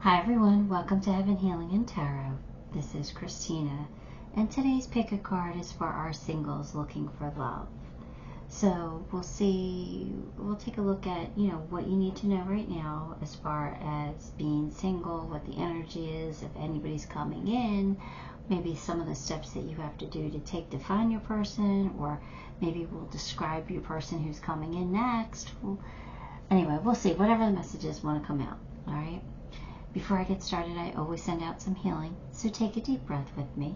Hi everyone, welcome to Heaven Healing and Tarot. This is Christina, and today's pick a card is for our singles looking for love. So we'll take a look at, what you need to know right now as far as being single, what the energy is, if anybody's coming in, maybe some of the steps that you have to do to take to find your person, or maybe we'll describe your person who's coming in next. Anyway, we'll see, whatever the messages want to come out, all right? Before I get started, I always send out some healing, so take a deep breath with me.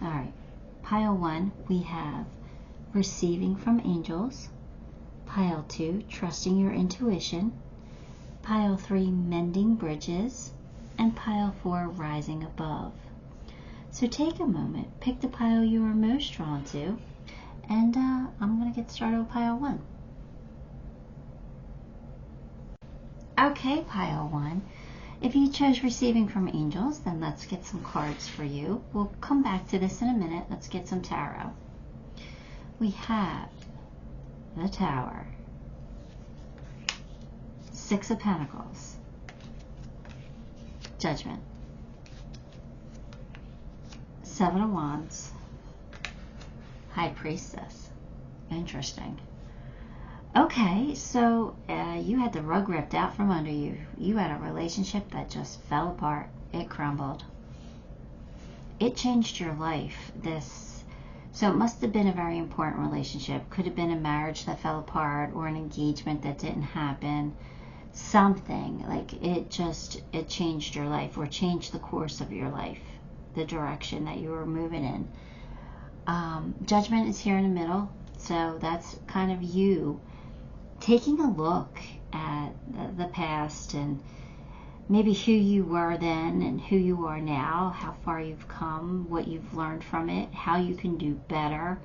All right, pile 1, we have receiving from angels. Pile 2, trusting your intuition. Pile 3, mending bridges. And pile 4, rising above. So take a moment, pick the pile you are most drawn to, and I'm going to get started with pile 1. Okay, pile 1. If you chose receiving from angels, then let's get some cards for you. We'll come back to this in a minute. Let's get some tarot. We have the Tower, 6 of Pentacles, Judgment, 7 of Wands, High Priestess. Interesting. Okay, so you had the rug ripped out from under you. You had a relationship that just fell apart. It crumbled. It changed your life. So it must have been a very important relationship. Could have been a marriage that fell apart or an engagement that didn't happen. Something like it changed your life or changed the course of your life, the direction that you were moving in. Judgment is here in the middle, so that's kind of you taking a look at the past and maybe who you were then and who you are now, how far you've come, what you've learned from it, how you can do better.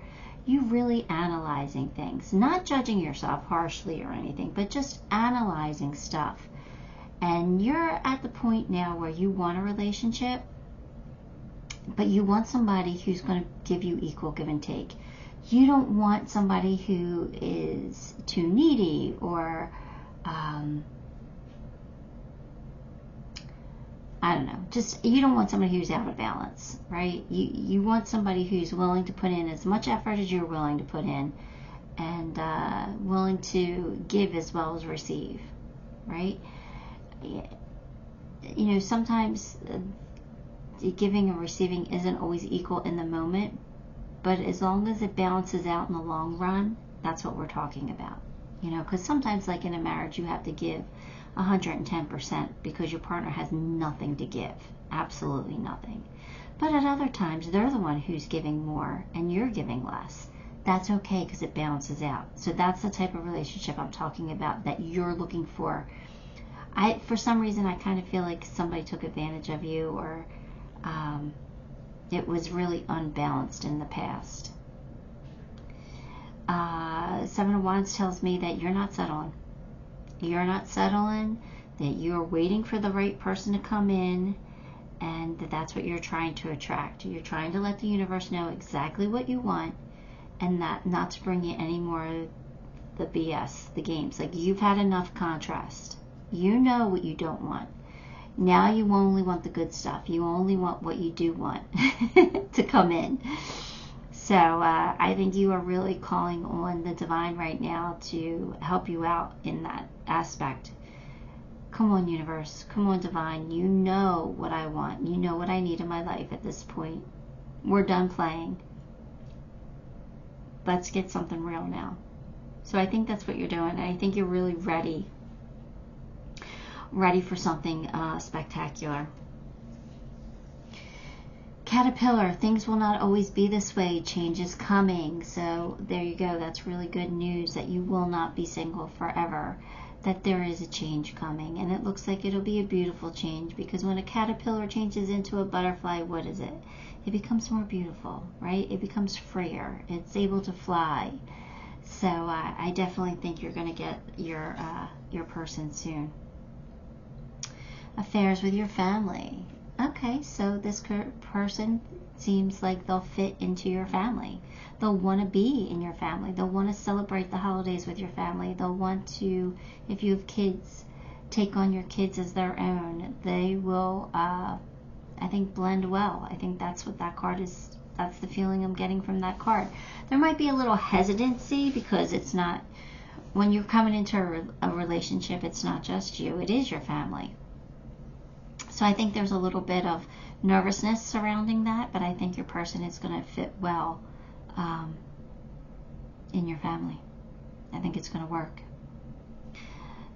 You really analyzing things, not judging yourself harshly or anything, but just analyzing stuff. And you're at the point now where you want a relationship, but you want somebody who's going to give you equal give and take. You don't want somebody who is too needy or, I don't know, just you don't want somebody who's out of balance, right? You want somebody who's willing to put in as much effort as you're willing to put in and willing to give as well as receive, right? Sometimes giving and receiving isn't always equal in the moment, but as long as it balances out in the long run, that's what we're talking about. Because sometimes, like in a marriage, you have to give 110% because your partner has nothing to give, absolutely nothing. But at other times, they're the one who's giving more and you're giving less. That's okay because it balances out. So that's the type of relationship I'm talking about that you're looking for. For some reason, I kind of feel like somebody took advantage of you, or it was really unbalanced in the past. 7 of Wands tells me that you're not settling. You're not settling, that you're waiting for the right person to come in, and that's what you're trying to attract. You're trying to let the universe know exactly what you want, and that not to bring you any more of the BS, the games. Like, you've had enough contrast. You know what you don't want. Now you only want the good stuff. You only want what you do want to come in. So I think you are really calling on the divine right now to help you out in that aspect. Come on, universe. Come on, divine. You know what I want. You know what I need in my life at this point. We're done playing. Let's get something real now. So I think that's what you're doing. I think you're really ready for something spectacular. Caterpillar, things will not always be this way. Change is coming. So there you go. That's really good news that you will not be single forever, that there is a change coming. And it looks like it'll be a beautiful change, because when a caterpillar changes into a butterfly, what is it? It becomes more beautiful, right? It becomes freer. It's able to fly. So I definitely think you're going to get your person soon. Affairs with your family. Okay, so this person seems like they'll fit into your family. They'll want to be in your family. They'll want to celebrate the holidays with your family. They'll want to, if you have kids, take on your kids as their own. They will, I think, blend well. I think that's what that card is. That's the feeling I'm getting from that card. There might be a little hesitancy because it's not, when you're coming into a relationship, it's not just you. It is your family. So I think there's a little bit of nervousness surrounding that, but I think your person is going to fit well in your family. I think it's going to work.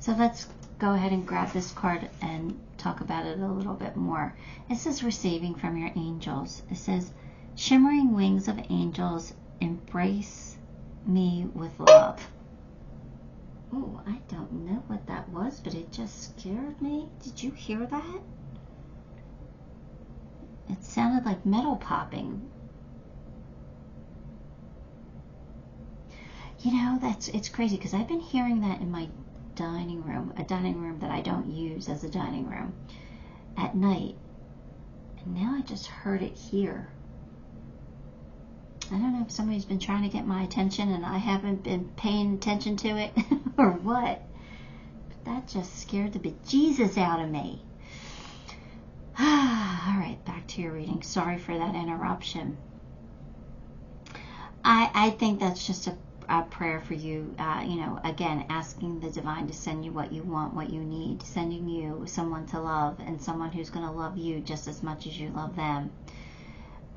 So let's go ahead and grab this card and talk about it a little bit more. It says receiving from your angels. It says, shimmering wings of angels, embrace me with love. Oh, I don't know what that was, but it just scared me. Did you hear that? It sounded like metal popping. You know, it's crazy because I've been hearing that in my dining room, a dining room that I don't use as a dining room, at night. And now I just heard it here. I don't know if somebody's been trying to get my attention and I haven't been paying attention to it or what. But that just scared the bejesus out of me. All right, back to your reading. Sorry for that interruption. I think that's just a prayer for you. You know, again, asking the divine to send you what you want, what you need, sending you someone to love and someone who's going to love you just as much as you love them.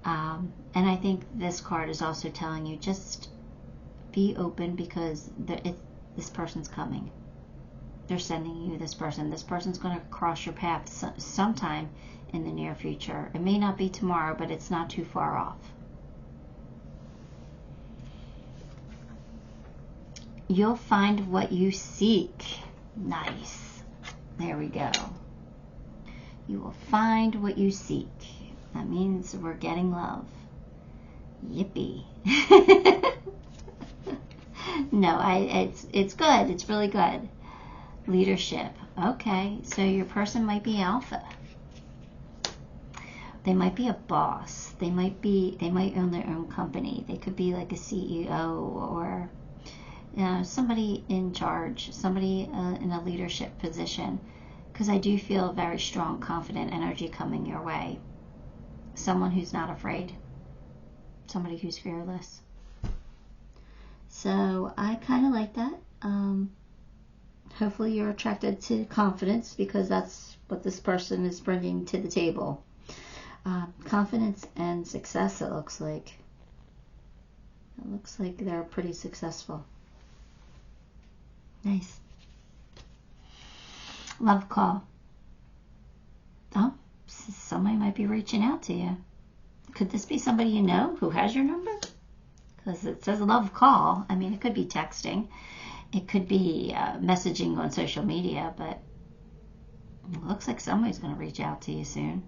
And I think this card is also telling you just be open because this person's coming. They're sending you this person. This person's going to cross your path sometime in the near future. It may not be tomorrow, but it's not too far off. You'll find what you seek. Nice. There we go. You will find what you seek. That means we're getting love. Yippee. No, it's good. It's really good. Leadership. Okay, so your person might be alpha. They might be a boss. They might own their own company. They could be like a CEO or somebody in charge, somebody in a leadership position. Because I do feel a very strong, confident energy coming your way. Someone who's not afraid. Somebody who's fearless. So I kind of like that. Hopefully you're attracted to confidence because that's what this person is bringing to the table. Confidence and success, it looks like. It looks like they're pretty successful. Nice. Love call. Oh, somebody might be reaching out to you. Could this be somebody you know who has your number? Because it says love call. I mean, it could be texting. It could be messaging on social media, but it looks like somebody's going to reach out to you soon.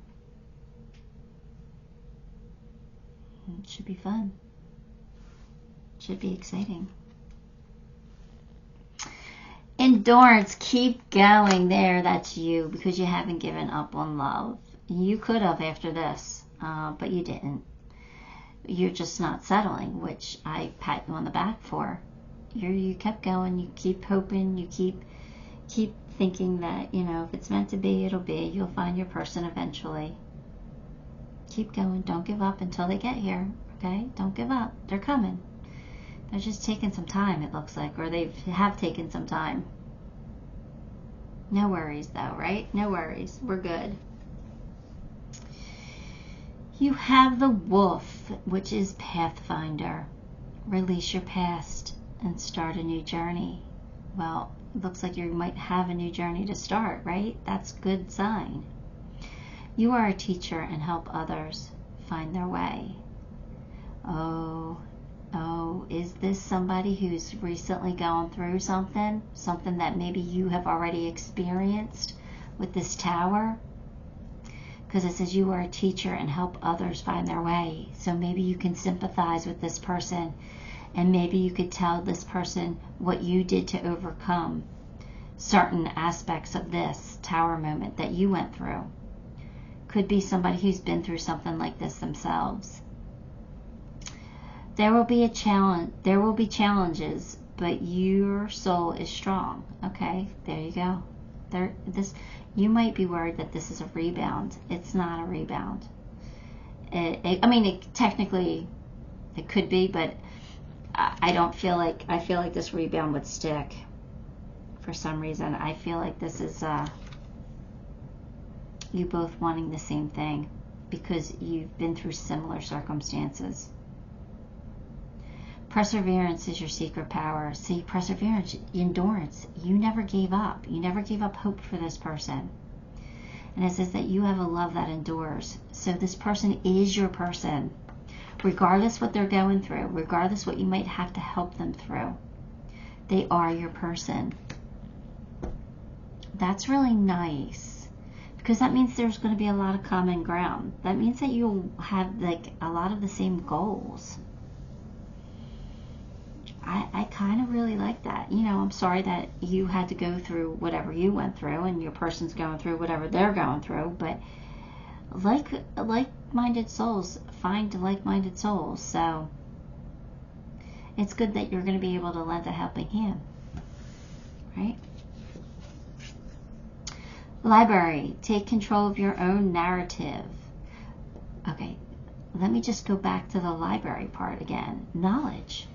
It should be fun. Should be exciting. Endurance, keep going there. That's you because you haven't given up on love. You could have after this, but you didn't. You're just not settling, which I pat you on the back for. You kept going. You keep hoping. You keep thinking that, you know, if it's meant to be, it'll be. You'll find your person eventually. Keep going. Don't give up until they get here. Okay? Don't give up. They're coming. They're just taking some time, it looks like, or they have taken some time. No worries, though, right? No worries. We're good. You have the Wolf, which is Pathfinder. Release your past and start a new journey. Well, it looks like you might have a new journey to start, right? That's a good sign. You are a teacher and help others find their way. Oh, is this somebody who's recently gone through something that maybe you have already experienced with this Tower? Because it says you are a teacher and help others find their way. So maybe you can sympathize with this person, and maybe you could tell this person what you did to overcome certain aspects of this Tower moment that you went through. could be somebody who's been through something like this themselves. There will be a challenge. There will be challenges, but your soul is strong. Okay, there you go. You might be worried that this is a rebound. It's not a rebound. I mean, technically, it could be, but I feel like this rebound would stick for some reason. I feel like this is you both wanting the same thing because you've been through similar circumstances. Perseverance is your secret power. See, perseverance, endurance. You never gave up. You never gave up hope for this person. And it says that you have a love that endures. So this person is your person. Regardless what they're going through, regardless what you might have to help them through, they are your person. That's really nice, because that means there's going to be a lot of common ground. That means that you'll have like a lot of the same goals. I kind of really like that. You know, I'm sorry that you had to go through whatever you went through, and your person's going through whatever they're going through, but like-minded souls find like-minded souls, so it's good that you're going to be able to lend a helping hand, right? Library, take control of your own narrative. Okay, let me just go back to the library part again. Knowledge.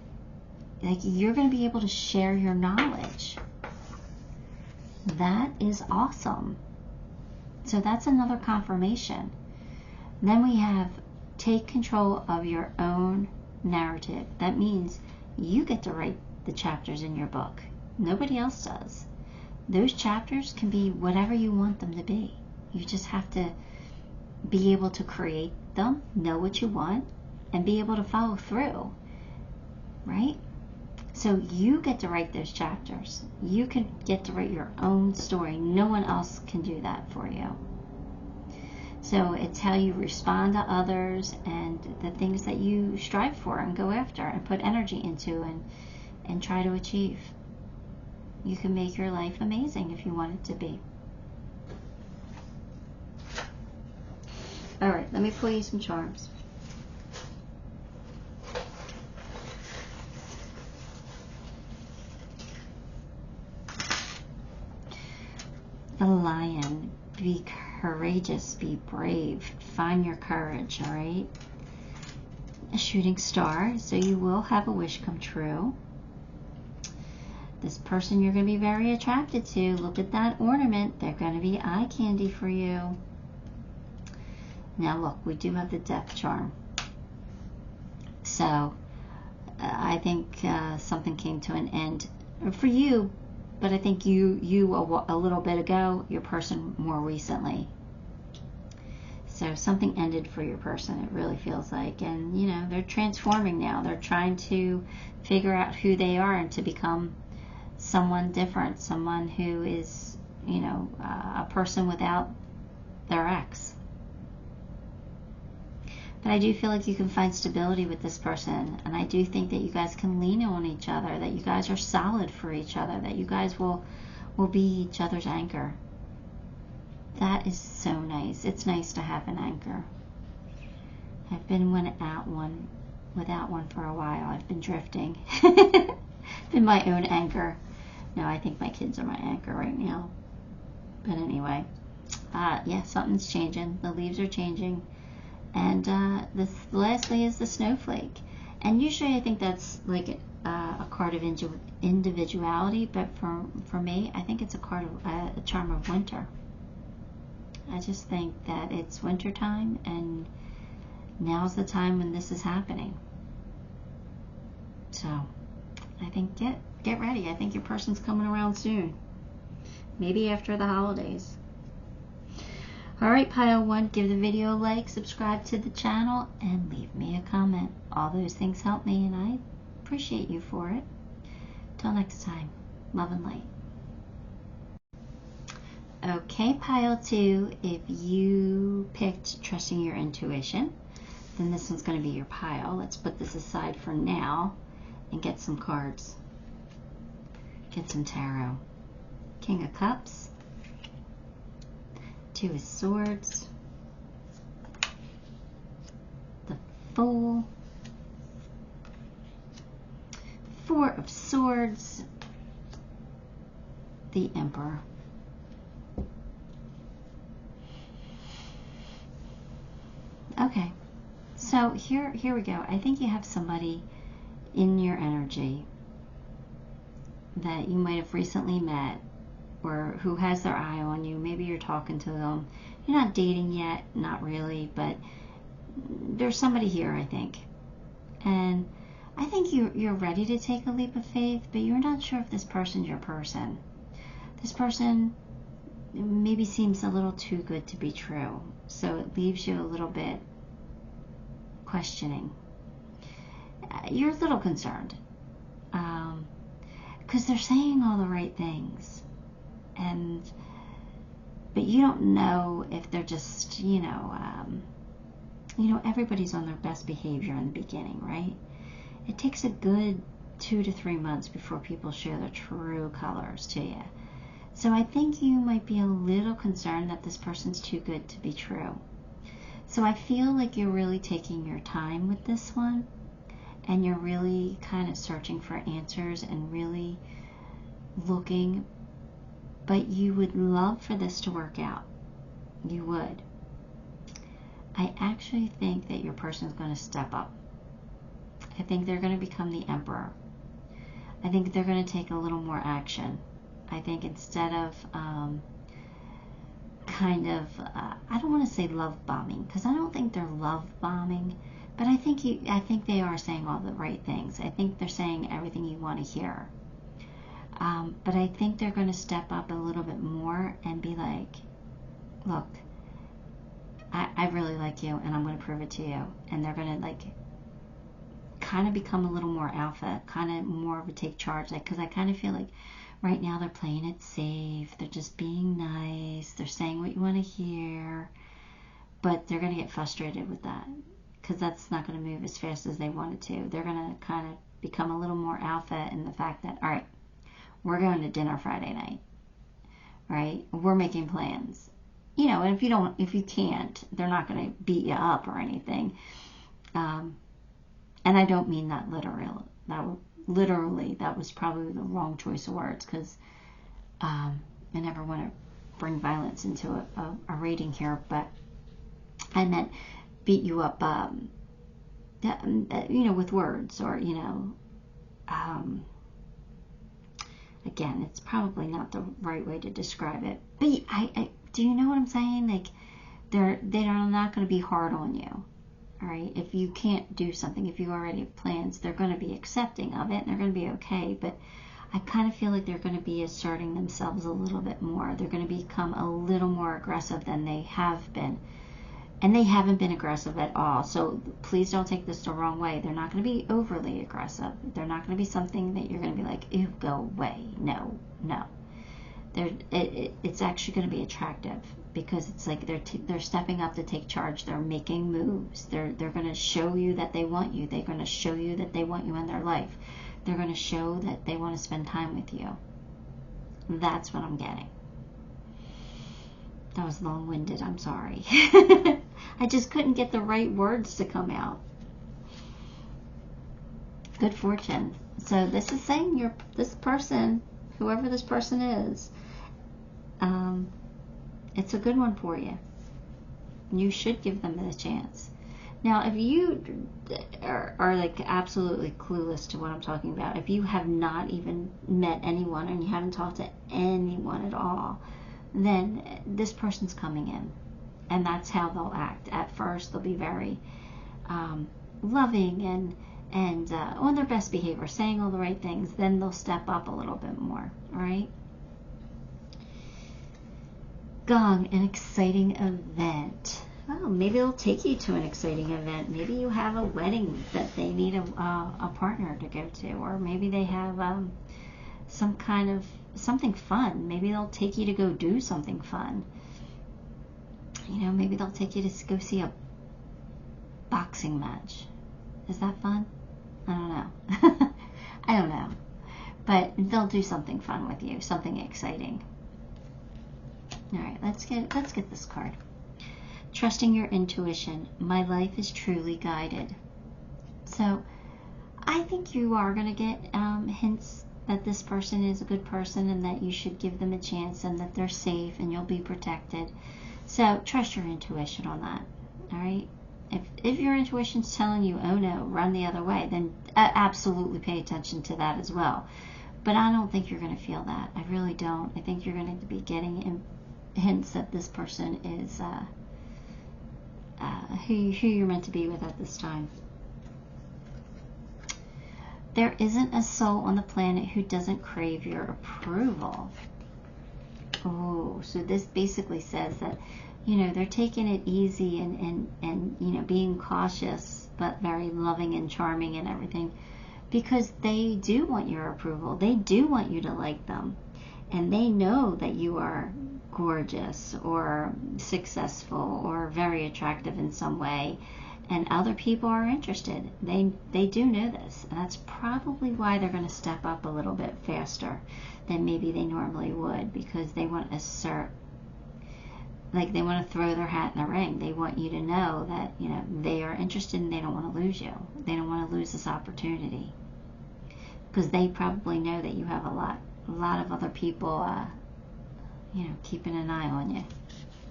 Like, you're going to be able to share your knowledge. That is awesome. So that's another confirmation. Then we have take control of your own narrative. That means you get to write the chapters in your book. Nobody else does. Those chapters can be whatever you want them to be. You just have to be able to create them, know what you want, and be able to follow through, right? So you get to write those chapters. You can get to write your own story. No one else can do that for you. So it's how you respond to others and the things that you strive for and go after and put energy into and try to achieve. You can make your life amazing if you want it to be. All right, let me pull you some charms. The Lion, be courageous, be brave, find your courage, all right? A Shooting Star, so you will have a wish come true. This person you're going to be very attracted to, look at that ornament, they're going to be eye candy for you. Now look, we do have the Death charm. So, I think something came to an end for you, but I think you a little bit ago, your person more recently. So something ended for your person, it really feels like. And, you know, they're transforming now. They're trying to figure out who they are and to become someone different, someone who is, you know, a person without their ex. But I do feel like you can find stability with this person, and I do think that you guys can lean on each other, that you guys are solid for each other, that you guys will be each other's anchor. That is so nice. It's nice to have an anchor. I've been without one for a while. I've been drifting. Been my own anchor. No, I think my kids are my anchor right now. But anyway, yeah, something's changing. The leaves are changing. And lastly is the Snowflake. And usually I think that's like a card of individuality, but for me, I think it's a charm of winter. I just think that it's winter time, and now's the time when this is happening. So I think get ready. I think your person's coming around soon. Maybe after the holidays. Alright, Pile 1, give the video a like, subscribe to the channel, and leave me a comment. All those things help me, and I appreciate you for it. Till next time, love and light. Okay, Pile 2, if you picked Trusting Your Intuition, then this one's going to be your pile. Let's put this aside for now and get some cards. Get some tarot. King of Cups. Two of Swords, Fool, Four of Swords, the Emperor. Okay, so here we go. I think you have somebody in your energy that you might have recently met, or who has their eye on you. Maybe you're talking to them. You're not dating yet, not really, but there's somebody here, I think. And I think you're ready to take a leap of faith, but you're not sure if this person's your person. This person maybe seems a little too good to be true, so it leaves you a little bit questioning. You're a little concerned because they're saying all the right things, but you don't know if they're just, everybody's on their best behavior in the beginning, right? It takes a good 2 to 3 months before people show their true colors to you. So I think you might be a little concerned that this person's too good to be true. So I feel like you're really taking your time with this one, and you're really kind of searching for answers and really looking, but you would love for this to work out. You would. I actually think that your person is going to step up. I think they're going to become the Emperor. I think they're going to take a little more action. I think instead of I don't want to say love bombing, because I don't think they're love bombing, but I think they are saying all the right things. I think they're saying everything you want to hear. But I think they're going to step up a little bit more and be like, look, I really like you, and I'm going to prove it to you. And they're going to kind of become a little more alpha, kind of more of a take charge, because I kind of feel like right now they're playing it safe. They're just being nice. They're saying what you want to hear. But they're going to get frustrated with that, because that's not going to move as fast as they want it to. They're going to kind of become a little more alpha in the fact that, all right, we're going to dinner Friday night, right? We're making plans. And if you can't, they're not going to beat you up or anything. And I don't mean that literally. That was probably the wrong choice of words, because I never want to bring violence into a reading here, but I meant beat you up, with words, or, again, it's probably not the right way to describe it. But I do you know what I'm saying? Like, they're not going to be hard on you. All right, if you can't do something, if you already have plans, they're going to be accepting of it, and they're going to be okay. But I kind of feel like they're going to be asserting themselves a little bit more. They're going to become a little more aggressive than they have been. And they haven't been aggressive at all. So please don't take this the wrong way. They're not going to be overly aggressive. They're not going to be something that you're going to be like, ew, go away. No. It's actually going to be attractive, because it's like they're stepping up to take charge. They're making moves. They're going to show you that they want you. They're going to show you that they want you in their life. They're going to show that they want to spend time with you. That's what I'm getting. That was long-winded. I'm sorry. I just couldn't get the right words to come out. Good fortune. So this is saying this person, whoever this person is, it's a good one for you. You should give them a chance. Now, if you are like absolutely clueless to what I'm talking about, if you have not even met anyone and you haven't talked to anyone at all, then this person's coming in, and that's how they'll act. At first, they'll be very loving and on their best behavior, saying all the right things. Then they'll step up a little bit more. All right. Gong, an exciting event. Oh, maybe they'll take you to an exciting event. Maybe you have a wedding that they need a partner to go to, or maybe they have some kind of something fun. Maybe they'll take you to go do something fun. Maybe they'll take you to go see a boxing match. Is that fun? I don't know. I don't know. But they'll do something fun with you, something exciting. All right, let's get this card. Trusting your intuition. My life is truly guided. So I think you are going to get hints that this person is a good person and that you should give them a chance and that they're safe and you'll be protected. So trust your intuition on that. All right? If your intuition's telling you, oh no, run the other way, then absolutely pay attention to that as well. But I don't think you're going to feel that. I really don't. I think you're going to be getting hints that this person is who you're meant to be with at this time. There isn't a soul on the planet who doesn't crave your approval. Oh, so this basically says that, you know, they're taking it easy and you know, being cautious, but very loving and charming and everything, because they do want your approval. They do want you to like them. And they know that you are gorgeous or successful or very attractive in some way. And other people are interested. They do know this. And that's probably why they're going to step up a little bit faster than maybe they normally would, because they want to assert, like they want to throw their hat in the ring. They want you to know that, you know, they are interested and they don't want to lose you. They don't want to lose this opportunity, because they probably know that you have a lot of other people, you know, keeping an eye on you,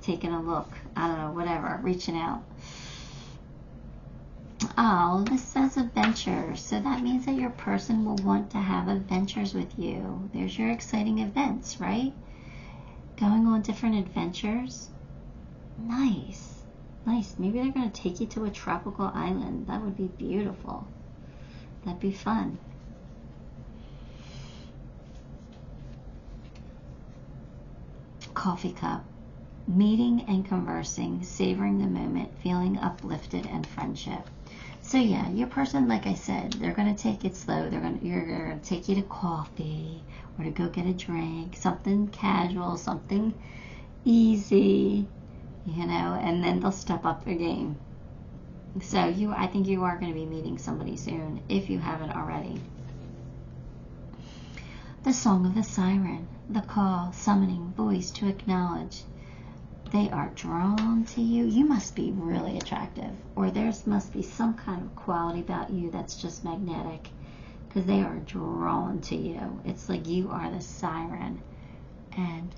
taking a look, I don't know, whatever, reaching out. Oh, this says adventures. So that means that your person will want to have adventures with you. There's your exciting events, right? Going on different adventures. Nice. Nice. Maybe they're going to take you to a tropical island. That would be beautiful. That'd be fun. Coffee cup. Meeting and conversing, savoring the moment, feeling uplifted, and friendship. So yeah, your person, like I said, they're going to take it slow. You're going to take you to coffee or to go get a drink, something casual, something easy, you know, and then they'll step up their game. So I think you are going to be meeting somebody soon, if you haven't already. The song of the siren, the call, summoning voice to acknowledge. They are drawn to you. You must be really attractive, or there must be some kind of quality about you that's just magnetic, because they are drawn to you. It's like you are the siren, and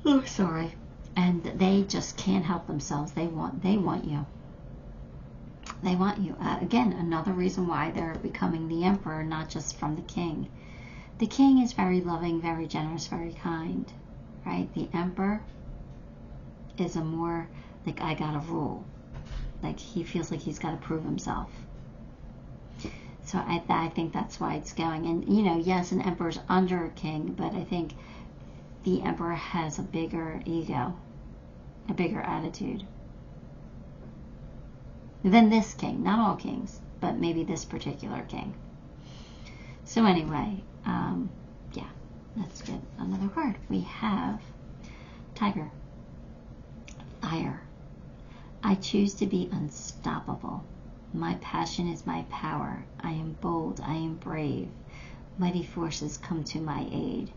oh, sorry, and they just can't help themselves. They want you. They want you. Again, another reason why they're becoming the emperor, not just from the king. The king is very loving, very generous, very kind. Right? The emperor is a more like, I gotta rule. Like, he feels like he's got to prove himself. So I think that's why it's going. And, you know, yes, an emperor's under a king, but I think the emperor has a bigger ego, a bigger attitude than this king. Not all kings, but maybe this particular king. So anyway, yeah. Let's get another word. We have tiger. Fire. I choose to be unstoppable. My passion is my power. I am bold. I am brave. Mighty forces come to my aid.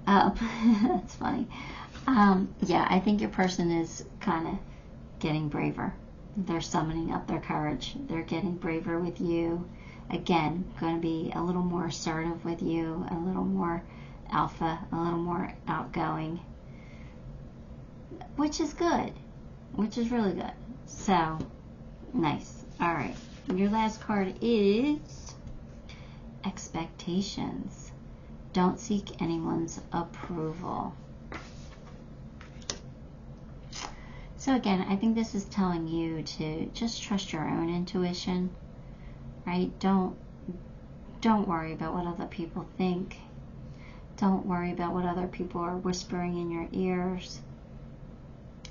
That's funny. Yeah, I think your person is kind of getting braver. They're summoning up their courage. They're getting braver with you. Again, going to be a little more assertive with you, a little more alpha, a little more outgoing, which is good, which is really good. So nice. All right, your last card is expectations. Don't seek anyone's approval. So again, I think this is telling you to just trust your own intuition, right? Don't worry about what other people think. Don't worry about what other people are whispering in your ears.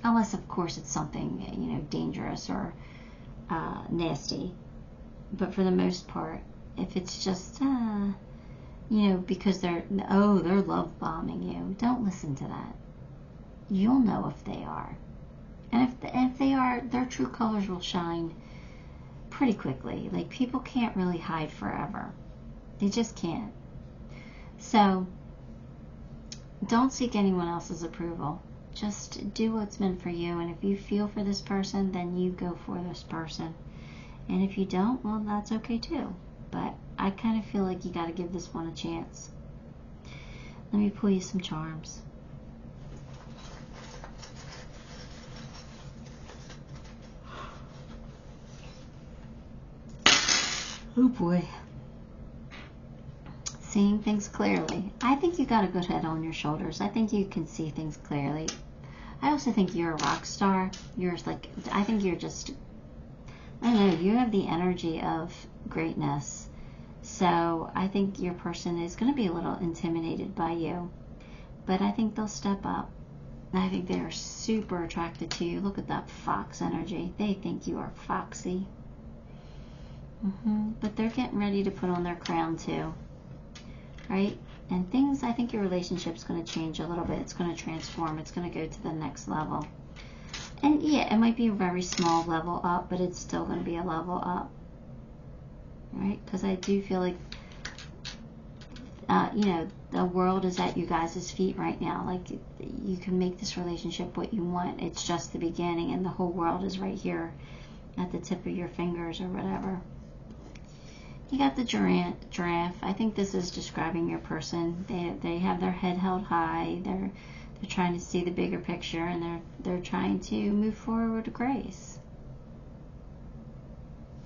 Unless, of course, it's something, you know, dangerous or nasty. But for the most part, if it's just, you know, because they're love bombing you, don't listen to that. You'll know if they are. And if they are, their true colors will shine pretty quickly. Like, people can't really hide forever. They just can't. So don't seek anyone else's approval. just do what's meant for you. And if you feel for this person, then you go for this person. And if you don't, well, that's okay too. But I kind of feel like you got to give this one a chance. Let me pull you some charms. Oh boy. Seeing things clearly. I think you got a good head on your shoulders. I think you can see things clearly. I also think you're a rock star. I think you're just, I don't know, you have the energy of greatness. So I think your person is going to be a little intimidated by you. But I think they'll step up. I think they're super attracted to you. Look at that fox energy. They think you are foxy. But they're getting ready to put on their crown too. Right? And things, I think your relationship's going to change a little bit. It's going to transform. It's going to go to the next level. And yeah, it might be a very small level up, but it's still going to be a level up. Right? Because I do feel like, you know, the world is at you guys' feet right now. Like, you can make this relationship what you want. It's just the beginning, and the whole world is right here at the tip of your fingers or whatever. You got the giraffe. I think this is describing your person. They have their head held high. They're trying to see the bigger picture, and they're trying to move forward with grace.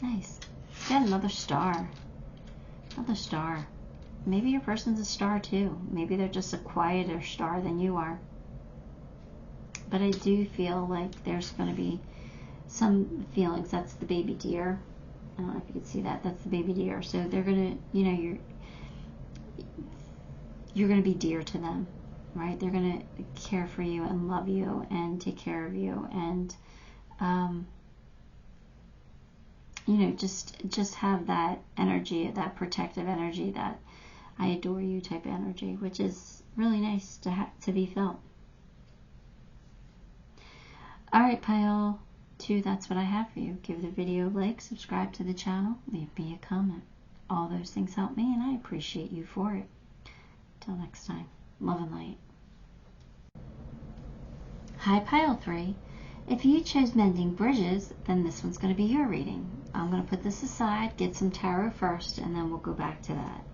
Nice. You got another star. Another star. Maybe your person's a star too. Maybe they're just a quieter star than you are. But I do feel like there's going to be some feelings. That's the baby deer. I don't know if you can see that. That's the baby deer. So they're going to, you know, you're going to be dear to them, right? They're going to care for you and love you and take care of you and, you know, just have that energy, that protective energy, that I adore you type of energy, which is really nice to be felt. All right, pile 2, that's what I have for you. Give the video a like, subscribe to the channel, leave me a comment. All those things help me, and I appreciate you for it. Till next time, love and light. Hi, pile 3. If you chose Mending Bridges, then this one's going to be your reading. I'm going to put this aside, get some tarot first, and then we'll go back to that.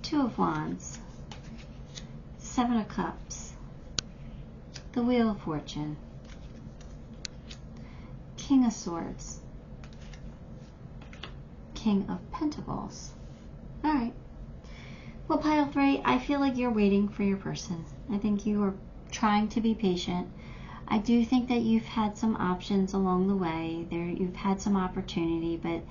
2 of Wands, 7 of Cups, the Wheel of Fortune, King of Swords, King of Pentacles. All right. Well, pile 3, I feel like you're waiting for your person. I think you are trying to be patient. I do think that you've had some options along the way. You've had some opportunity, but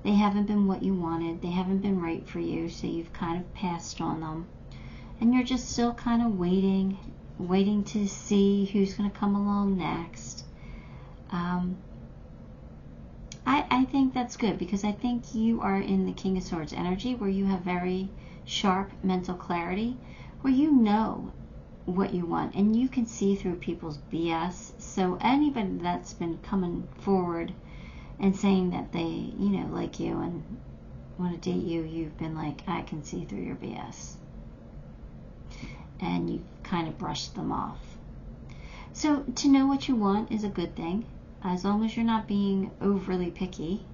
they haven't been what you wanted. They haven't been right for you, so you've kind of passed on them. And you're just still kind of waiting to see who's going to come along next. I think that's good, because I think you are in the King of Swords energy, where you have very sharp mental clarity, where you know what you want and you can see through people's BS. So anybody that's been coming forward and saying that they, you know, like you and want to date you, you've been like, I can see through your BS. And you kind of brushed them off. So to know what you want is a good thing, as long as you're not being overly picky,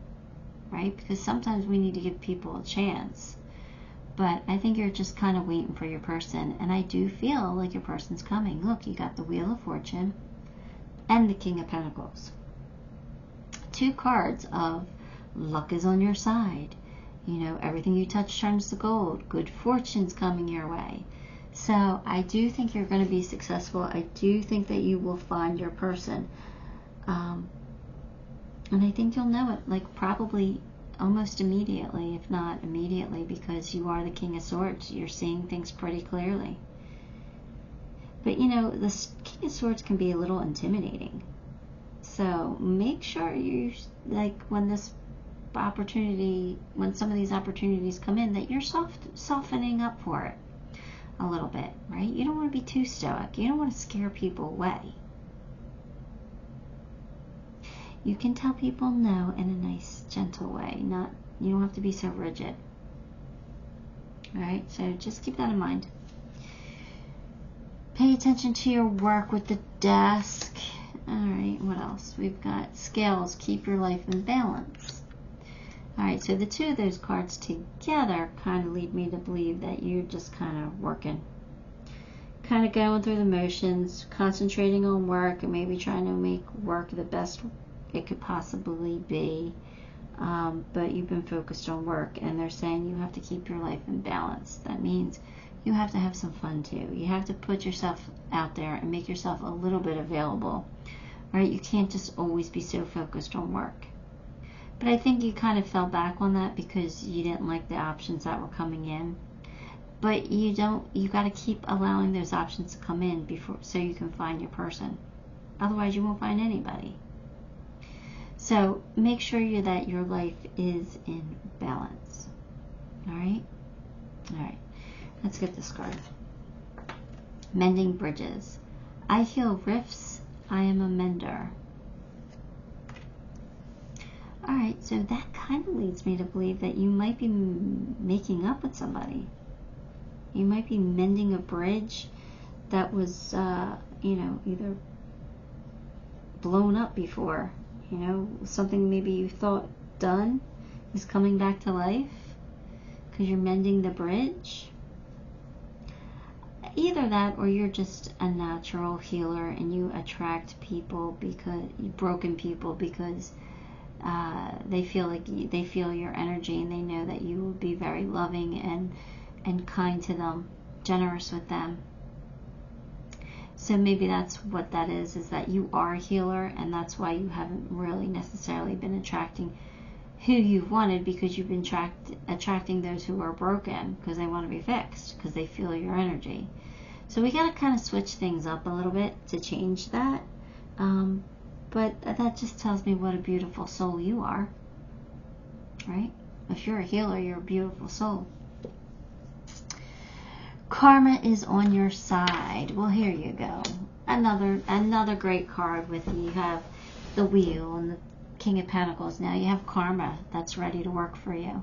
right? Because sometimes we need to give people a chance. But I think you're just kind of waiting for your person. And I do feel like your person's coming. Look, you got the Wheel of Fortune and the King of Pentacles. 2 cards of luck is on your side. You know, everything you touch turns to gold. Good fortune's coming your way. So I do think you're going to be successful. I do think that you will find your person. And I think you'll know it, like, probably almost immediately, if not immediately, because you are the King of Swords. You're seeing things pretty clearly. But, you know, the King of Swords can be a little intimidating. So make sure you, like, when some of these opportunities come in, that you're softening up for it a little bit, right? You don't want to be too stoic. You don't want to scare people away. You can tell people no in a nice, gentle way. You don't have to be so rigid. All right, so just keep that in mind. Pay attention to your work with the desk. Alright, what else? We've got scales. Keep your life in balance. Alright, so the two of those cards together kind of lead me to believe that you're just kind of working. Kind of going through the motions, concentrating on work, and maybe trying to make work the best it could possibly be. But you've been focused on work, and they're saying you have to keep your life in balance. That means you have to have some fun too. You have to put yourself out there and make yourself a little bit available. Right? You can't just always be so focused on work. But I think you kind of fell back on that because you didn't like the options that were coming in. But you got to keep allowing those options to come in before, so you can find your person. Otherwise, you won't find anybody. So make sure that your life is in balance. All right? All right. Let's get this card. Mending Bridges. I heal rifts. I am a mender. All right. So that kind of leads me to believe that you might be making up with somebody. You might be mending a bridge that was, either blown up before. Something maybe you thought done is coming back to life because you're mending the bridge. Either that, or you're just a natural healer and you attract people broken people because they feel your energy, and they know that you will be very loving and kind to them, generous with them. So maybe that's what that is that you are a healer, and that's why you haven't really necessarily been attracting who you've wanted, because you've been attracting those who are broken because they want to be fixed, because they feel your energy. So we got to kind of switch things up a little bit to change that. But that just tells me what a beautiful soul you are, right? If you're a healer, you're a beautiful soul. Karma is on your side. Well, here you go. Another great card with you. You have the Wheel and the King of Pentacles. Now you have karma that's ready to work for you. All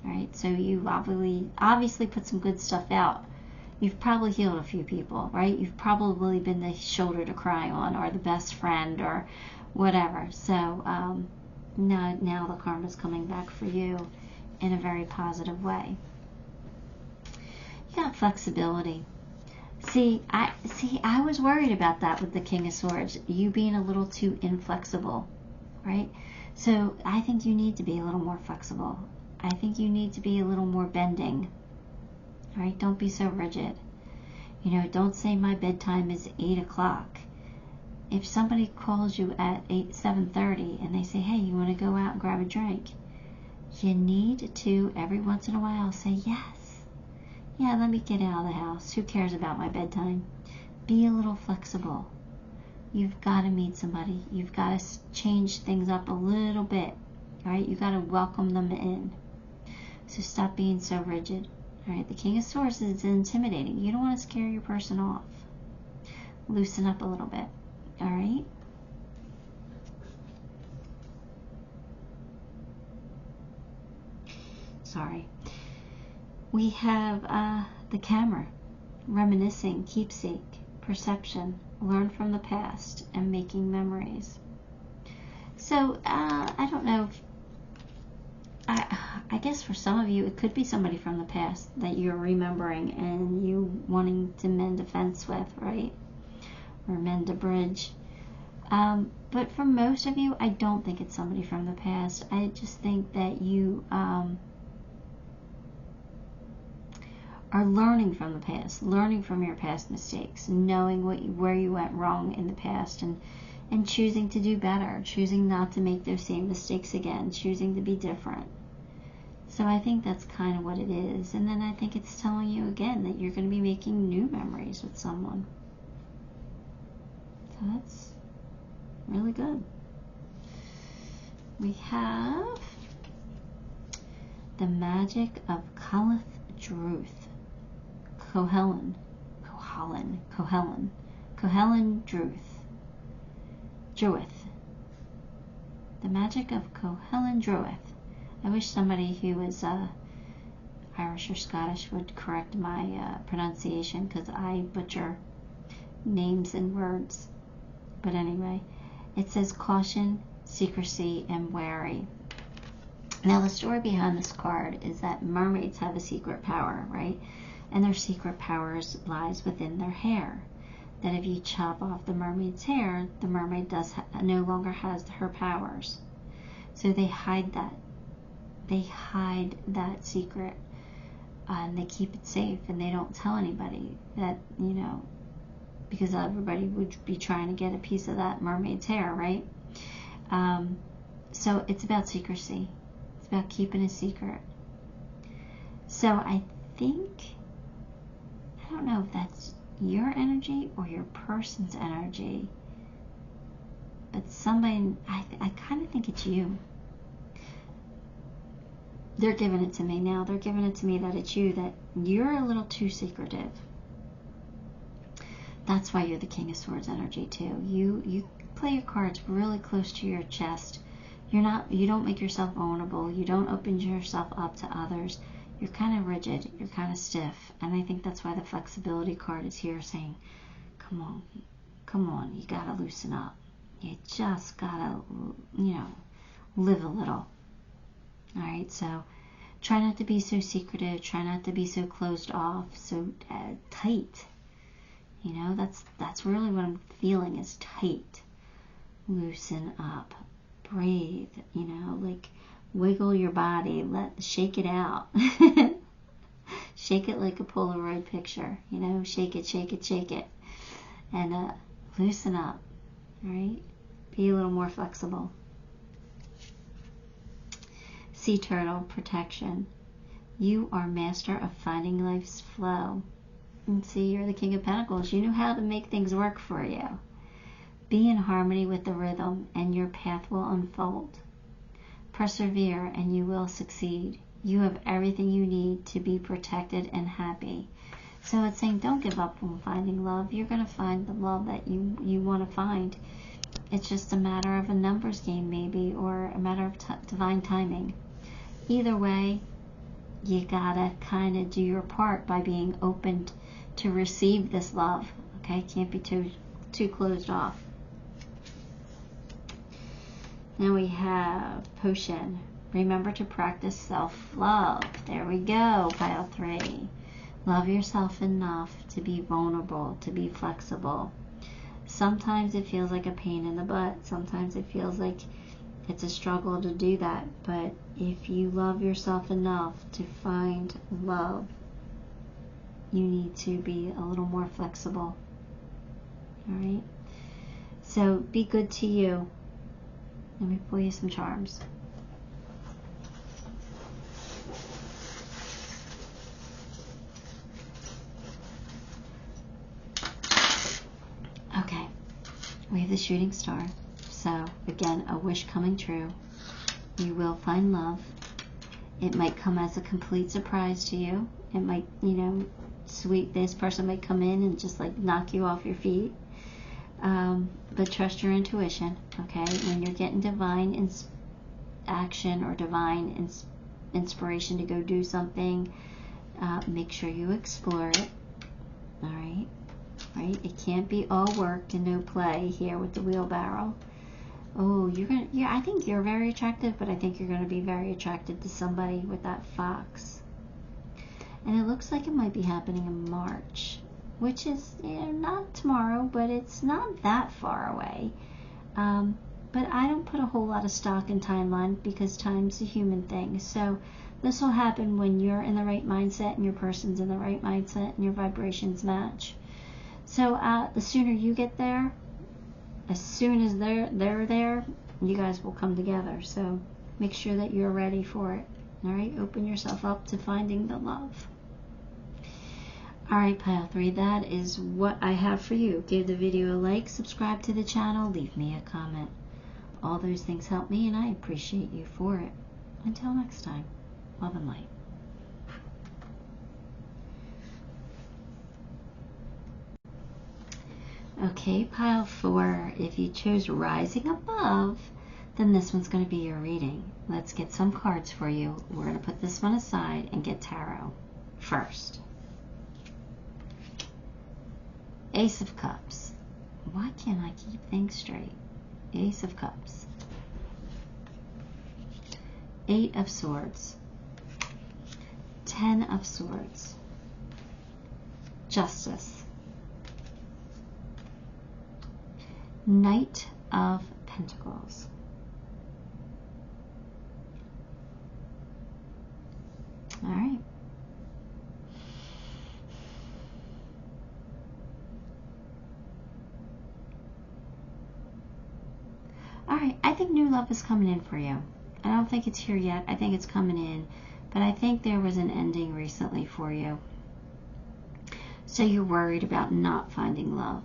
right, so you've obviously put some good stuff out. You've probably healed a few people, right? You've probably been the shoulder to cry on, or the best friend, or whatever. So now the karma's coming back for you in a very positive way. You got flexibility. See, I was worried about that with the King of Swords. You being a little too inflexible, right? So I think you need to be a little more flexible. I think you need to be a little more bending. All right? Don't be so rigid. Don't say my bedtime is 8 o'clock. If somebody calls you at 7:30 and they say, hey, you want to go out and grab a drink? You need to, every once in a while, say yes. Yeah, let me get out of the house. Who cares about my bedtime? Be a little flexible. You've got to meet somebody. You've got to change things up a little bit. All right? You've got to welcome them in. So stop being so rigid. All right? The King of Swords is intimidating. You don't want to scare your person off. Loosen up a little bit. All right? Sorry. We have the Camera, reminiscing, keepsake, perception, learn from the past, and making memories. So, I don't know. I guess for some of you, it could be somebody from the past that you're remembering and you wanting to mend a fence with, right? Or mend a bridge. But for most of you, I don't think it's somebody from the past. I just think that you are learning from the past, learning from your past mistakes, knowing where you went wrong in the past, and choosing to do better, choosing not to make those same mistakes again, choosing to be different. So I think that's kind of what it is. And then I think it's telling you again that you're going to be making new memories with someone. So that's really good. We have the Magic of 𝗔𝗕𝗢𝗨𝗧. Cohelen Druith. The Magic of Cohelen Druith. I wish somebody who was Irish or Scottish would correct my pronunciation, because I butcher names and words. But anyway, it says caution, secrecy, and wary. Now, the story behind this card is that mermaids have a secret power, right? And their secret powers lies within their hair. That if you chop off the mermaid's hair, the mermaid no longer has her powers. So they hide that. They hide that secret, and they keep it safe, and they don't tell anybody that, you know, because everybody would be trying to get a piece of that mermaid's hair, right? So it's about secrecy. It's about keeping a secret. So I don't know if that's your energy or your person's energy, but somebody, I kind of think it's you. They're giving it to me now. They're giving it to me that it's you, that you're a little too secretive. That's why you're the King of Swords energy too. You play your cards really close to your chest. You don't make yourself vulnerable. You don't open yourself up to others. You're kind of rigid. You're kind of stiff. And I think that's why the flexibility card is here saying, come on, you gotta loosen up. You just gotta, you know, live a little. All right, so try not to be so secretive. Try not to be so closed off, so tight. You know, that's really what I'm feeling is tight. Loosen up. Breathe. You know, like wiggle your body. Shake it out. Shake it like a Polaroid picture. You know, shake it, shake it, shake it. And loosen up. All right? Be a little more flexible. Sea turtle, protection. You are master of finding life's flow. And see, you're the King of Pentacles. You know how to make things work for you. Be in harmony with the rhythm, and your path will unfold. Persevere, and you will succeed. You have everything you need to be protected and happy. So it's saying don't give up on finding love. You're going to find the love that you want to find. It's just a matter of a numbers game maybe, or a matter of divine timing. Either way, you gotta kind of do your part by being open to receive this love. Okay, can't be too closed off. Now we have potion. Remember to practice self-love. There we go, pile 3. Love yourself enough to be vulnerable, to be flexible. Sometimes it feels like a pain in the butt. Sometimes it feels like it's a struggle to do that. But if you love yourself enough to find love, you need to be a little more flexible. Alright? So be good to you. Let me pull you some charms. Okay. We have the shooting star. So, again, a wish coming true. You will find love. It might come as a complete surprise to you. It might, you know, this person might come in and just like knock you off your feet. But trust your intuition, okay? When you're getting divine action or divine inspiration to go do something, make sure you explore it, all right? Right? It can't be all work and no play here with the wheelbarrow. Oh, I think you're very attractive, but I think you're going to be very attracted to somebody with that fox. And it looks like it might be happening in March, which is, you know, not tomorrow, but it's not that far away. But I don't put a whole lot of stock in timeline because time's a human thing. So this will happen when you're in the right mindset and your person's in the right mindset and your vibrations match. So the sooner you get there, as soon as they're there, you guys will come together. So make sure that you're ready for it. All right, open yourself up to finding the love. All right, pile 3, that is what I have for you. Give the video a like, subscribe to the channel, leave me a comment. All those things help me, and I appreciate you for it. Until next time, love and light. Okay, pile 4, if you chose Rising Above, then this one's going to be your reading. Let's get some cards for you. We're going to put this one aside and get tarot first. Ace of Cups. Why can't I keep things straight? Ace of Cups. Eight of Swords. 10 of Swords. Justice. Knight of Pentacles. All right. All right, I think new love is coming in for you. I don't think it's here yet. I think it's coming in. But I think there was an ending recently for you. So you're worried about not finding love.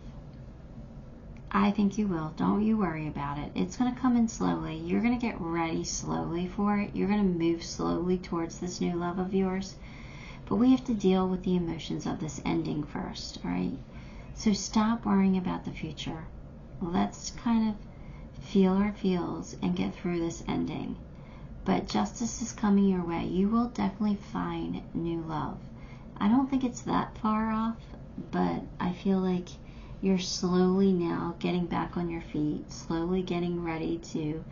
I think you will. Don't you worry about it. It's going to come in slowly. You're going to get ready slowly for it. You're going to move slowly towards this new love of yours. But we have to deal with the emotions of this ending first, all right? So stop worrying about the future. Let's kind of feel our feels and get through this ending. But justice is coming your way. You will definitely find new love. I don't think it's that far off, but I feel like you're slowly now getting back on your feet, slowly getting ready to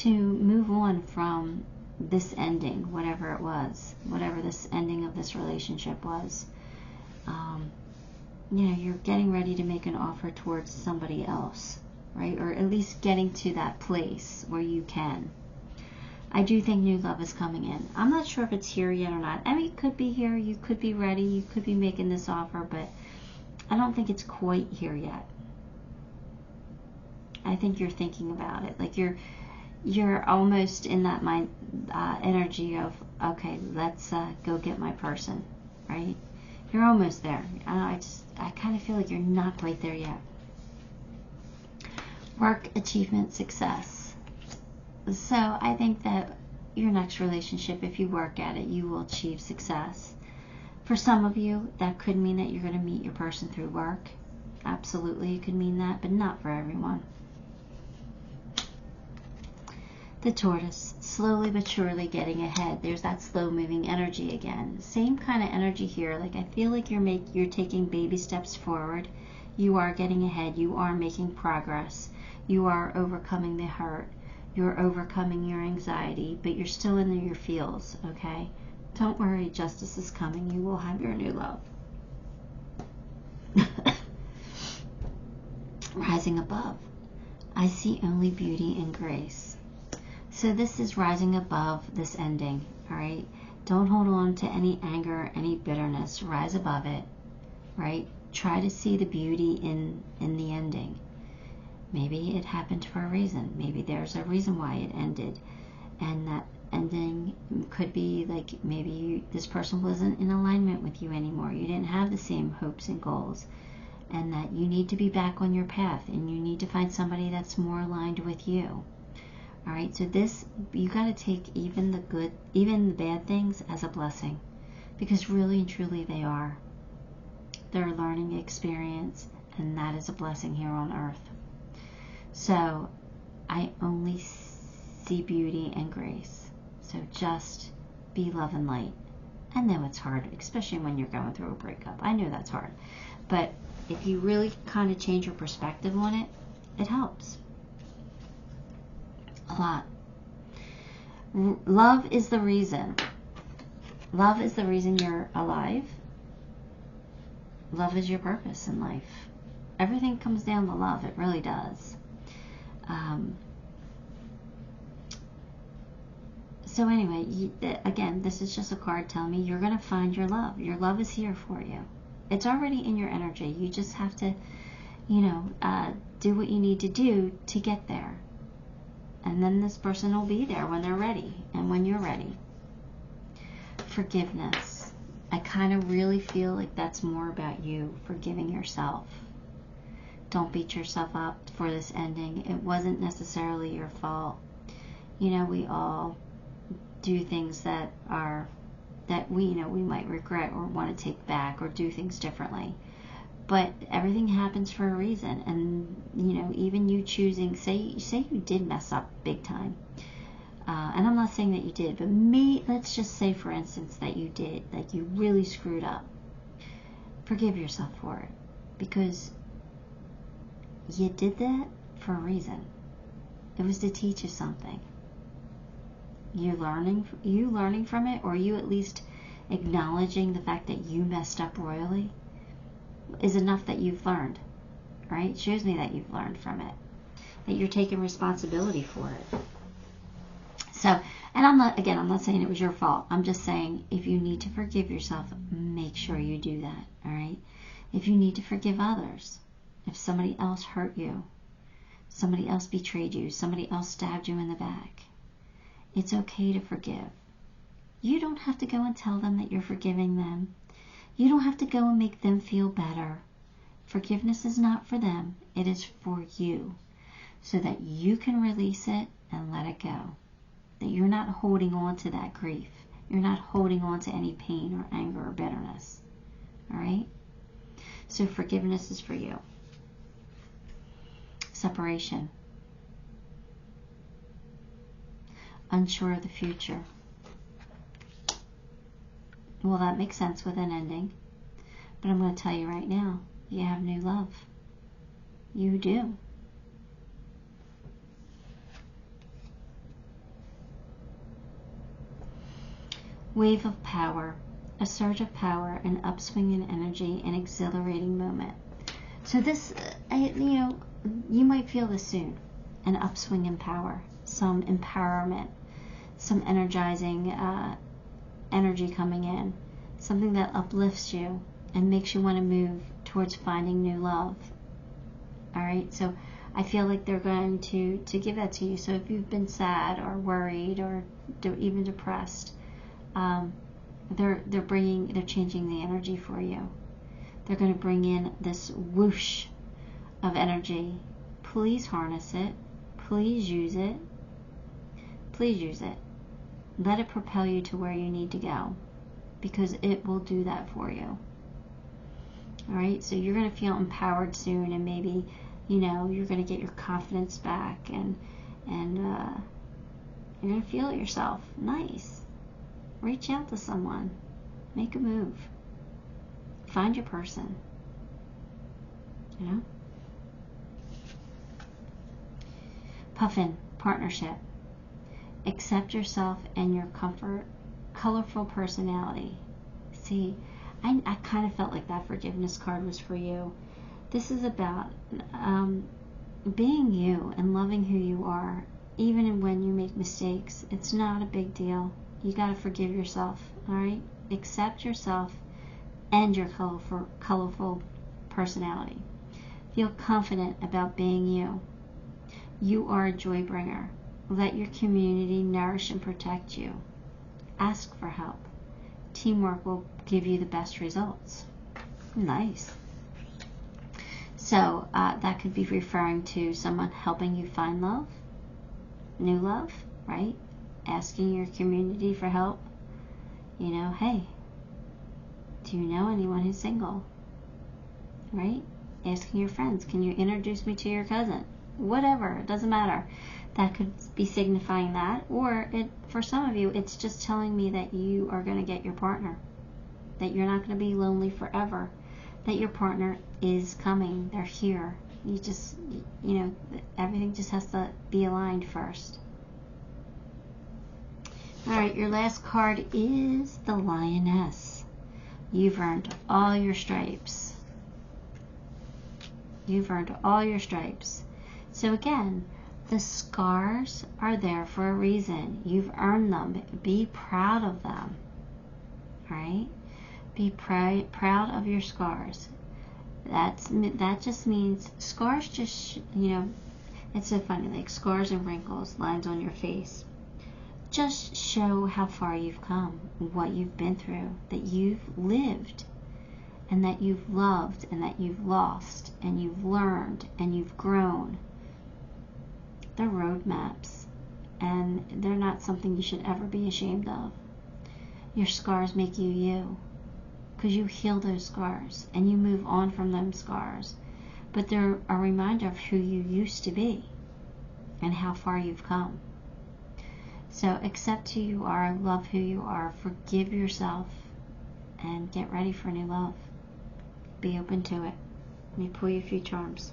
move on from this ending, whatever it was, whatever this ending of this relationship was. You know, you're getting ready to make an offer towards somebody else, right? Or at least getting to that place where you can. I do think new love is coming in. I'm not sure if it's here yet or not. I mean, it could be here. You could be ready. You could be making this offer, but I don't think it's quite here yet. I think you're thinking about it. Like you're almost in that mind energy of, okay, let's go get my person, right? You're almost there. I kind of feel like you're not quite there yet. Work, achievement, success. So I think that your next relationship, if you work at it, you will achieve success. For some of you, that could mean that you're going to meet your person through work. Absolutely, it could mean that, but not for everyone. The Tortoise, slowly but surely getting ahead. There's that slow-moving energy again. Same kind of energy here. Like I feel like you're taking baby steps forward. You are getting ahead. You are making progress. You are overcoming the hurt. You're overcoming your anxiety, but you're still in your feels, okay? Don't worry, justice is coming. You will have your new love. Rising above. I see only beauty and grace. So this is rising above this ending, all right? Don't hold on to any anger, any bitterness. Rise above it, right? Try to see the beauty in the ending. Maybe it happened for a reason. Maybe there's a reason why it ended. And that ending could be like maybe this person wasn't in alignment with you anymore. You didn't have the same hopes and goals. And that you need to be back on your path. And you need to find somebody that's more aligned with you. Alright, so this, you got to take even the good, even the bad things as a blessing. Because really and truly they are. They're a learning experience. And that is a blessing here on earth. So, I only see beauty and grace. So just be love and light. I know it's hard, especially when you're going through a breakup. I know that's hard. But if you really kind of change your perspective on it, it helps. A lot. Love is the reason. Love is the reason you're alive. Love is your purpose in life. Everything comes down to love. It really does. So anyway, again, this is just a card telling me you're going to find your love. Your love is here for you. It's already in your energy. You just have to, you know, do what you need to do to get there. And then this person will be there when they're ready and when you're ready. Forgiveness. I kind of really feel like that's more about you forgiving yourself. Don't beat yourself up for this ending. It wasn't necessarily your fault. You know, we all do things that we, you know, we might regret or want to take back or do things differently. But everything happens for a reason. And, you know, even you choosing, say you did mess up big time. And I'm not saying that you did, but let's just say, for instance, that you did, like you really screwed up. Forgive yourself for it. because you did that for a reason. It was to teach you something. You learning from it, or you at least acknowledging the fact that you messed up royally, is enough that you've learned, right? It shows me that you've learned from it, that you're taking responsibility for it. So, and I'm not saying it was your fault. I'm just saying, if you need to forgive yourself, make sure you do that, all right? If you need to forgive others, if somebody else hurt you, somebody else betrayed you, somebody else stabbed you in the back, it's okay to forgive. You don't have to go and tell them that you're forgiving them. You don't have to go and make them feel better. Forgiveness is not for them. It is for you, so that you can release it and let it go. That you're not holding on to that grief. You're not holding on to any pain or anger or bitterness. All right? So forgiveness is for you. Separation. Unsure of the future. Well, that makes sense with an ending. But I'm going to tell you right now, you have new love. You do. Wave of power. A surge of power, an upswing in energy, an exhilarating moment. So this, you might feel this soon. An upswing in power. Some empowerment. Some energizing energy coming in, something that uplifts you and makes you want to move towards finding new love. All right, so I feel like they're going to give that to you. So if you've been sad or worried or even depressed, they're changing the energy for you. They're going to bring in this whoosh of energy. Please harness it. Please use it. Please use it. Let it propel you to where you need to go, because it will do that for you. All right, so you're going to feel empowered soon, and maybe, you're going to get your confidence back, and you're going to feel it yourself. Nice. Reach out to someone. Make a move. Find your person. Puffin, partnership. Accept yourself and your colorful personality. See, I kind of felt like that forgiveness card was for you. This is about being you and loving who you are, even when you make mistakes. It's not a big deal. You got to forgive yourself, all right? Accept yourself and your colorful personality. Feel confident about being you. You are a joy bringer. Let your community nourish and protect you. Ask for help. Teamwork will give you the best results. Nice. So that could be referring to someone helping you find love, new love, right? Asking your community for help. Hey, do you know anyone who's single? Right? Asking your friends, can you introduce me to your cousin? Whatever, it doesn't matter. That could be signifying that, or for some of you, it's just telling me that you are going to get your partner, that you're not going to be lonely forever, that your partner is coming, they're here. You just, everything just has to be aligned first. All right, your last card is the Lioness. You've earned all your stripes. You've earned all your stripes. So again, the scars are there for a reason. You've earned them. Be proud of them. Right? Be proud of your scars. That just means scars just, it's so funny, like scars and wrinkles, lines on your face. Just show how far you've come, what you've been through, that you've lived, and that you've loved, and that you've lost, and you've learned, and you've grown. They're roadmaps, and they're not something you should ever be ashamed of. Your scars make you you, because you heal those scars, and you move on from them scars. But they're a reminder of who you used to be, and how far you've come. So accept who you are, love who you are, forgive yourself, and get ready for new love. Be open to it. Let me pull you a few charms.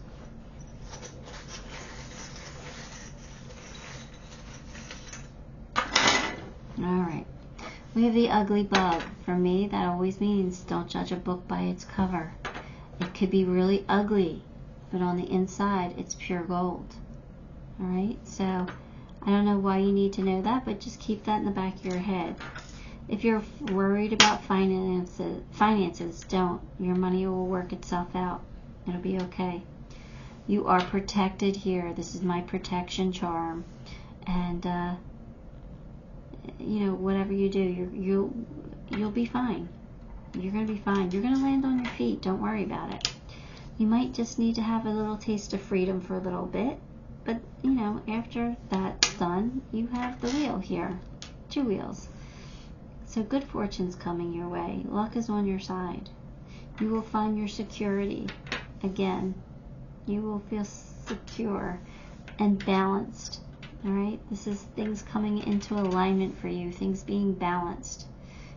Alright. We have the ugly bug. For me, that always means don't judge a book by its cover. It could be really ugly, but on the inside, it's pure gold. Alright? So, I don't know why you need to know that, but just keep that in the back of your head. If you're worried about finances, don't. Your money will work itself out. It'll be okay. You are protected here. This is my protection charm. And, you know, whatever you do, you'll be fine. You're going to be fine. You're going to land on your feet. Don't worry about it. You might just need to have a little taste of freedom for a little bit. But, you know, after that's done, you have the wheel here. 2 wheels. So good fortune's coming your way. Luck is on your side. You will find your security again. You will feel secure and balanced. Alright? This is things coming into alignment for you. Things being balanced.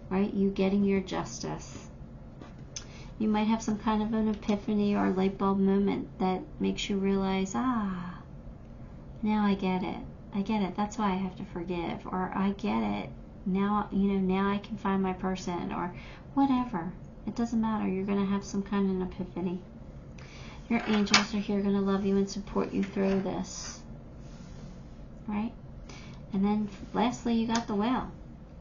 Right? You getting your justice. You might have some kind of an epiphany or light bulb moment that makes you realize, now I get it. I get it. That's why I have to forgive. Or I get it. Now, you know, now I can find my person, or whatever. It doesn't matter. You're going to have some kind of an epiphany. Your angels are here going to love you and support you through this. Right? And then lastly, you got the whale.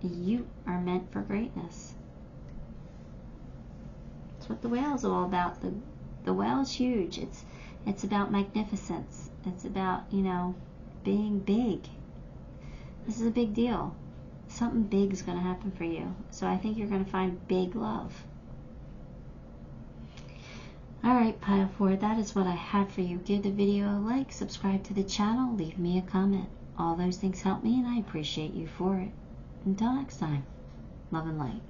You are meant for greatness. That's what the whale is all about. The whale is huge. It's about magnificence. It's about, you know, being big. This is a big deal. Something big is going to happen for you. So I think you're going to find big love. Alright, Pile 4, that is what I had for you. Give the video a like, subscribe to the channel, leave me a comment. All those things help me and I appreciate you for it. Until next time, love and light.